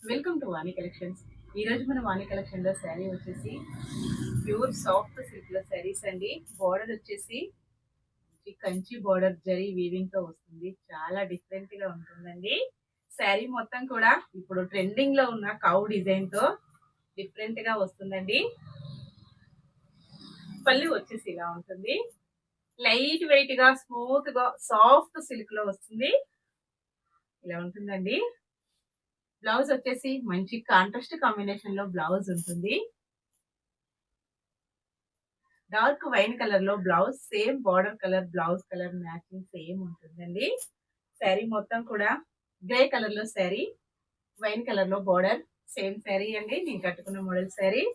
Welcome to Vani collections. ఈ రోజు మన వాణి కలెక్షన్ లో శారీ వచ్చేసి ప్యూర్ సాఫ్ట్ సిల్క్ లో శారీస్ అండి. బోర్డర్ వచ్చేసి ఈ కంచి బోర్డర్ జరీ వీవింగ్ తో వస్తుంది. చాలా డిఫరెంట్ గా ఉంటుందండి. శారీ మొత్తం కూడా ఇప్పుడు ట్రెండింగ్ లో ఉన్న కౌ డిజైన్ తో డిఫరెంట్ గా వస్తుందండి. పళ్ళు వచ్చేసి ఇలా ఉంటుంది. లైట్ వెయిట్ గా స్మూత్ గా సాఫ్ట్ సిల్క్ లో వస్తుంది. ఇలా ఉంటుందండి. బ్లౌజ్ వచ్చేసి మంచి కాంట్రాస్ట్ కాంబినేషన్ లో బ్లౌజ్ ఉంటుంది. డార్క్ వైన్ కలర్ లో blouse, same border colour, blouse colour matching same ఉంటుందండి. శారీ మొత్తం కూడా గ్రే కలర్ లో శారీ, వైన్ కలర్ లో బార్డర్, సేమ్ శారీ అండి. నేను కట్టుకున్న model sari,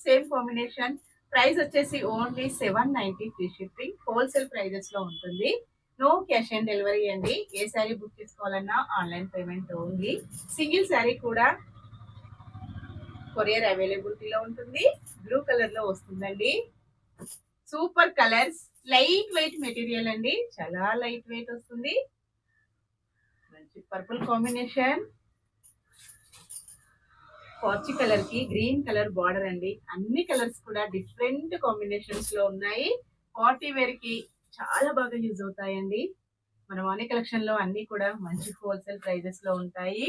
same combination. Price వచ్చేసి only 790 free shipping. Wholesale prices లో ఉంటుంది. నో క్యాష్ ఆన్ డెలివరీ అండి. ఏ శారీ బుక్ చేసుకోవాలన్నా online payment only. Single sari కూడా కొరియర్ అవైలబిలిటీలో ఉంటుంది. బ్లూ కలర్ లో వస్తుందండి. Super colours, light weight material అండి. చాలా లైట్ వెయిట్ వస్తుంది. మంచి పర్పుల్ కాంబినేషన్, పర్చి కలర్ కి గ్రీన్ కలర్ బార్డర్ అండి. అన్ని కలర్స్ కూడా డిఫరెంట్ కాంబినేషన్స్ లో ఉన్నాయి. పార్టీ వేర్ కి చాలా బాగా యూజ్ అవుతాయండి. మన వాణి కలెక్షన్ లో అన్ని కూడా మంచి హోల్సేల్ ప్రైజెస్ లో ఉంటాయి.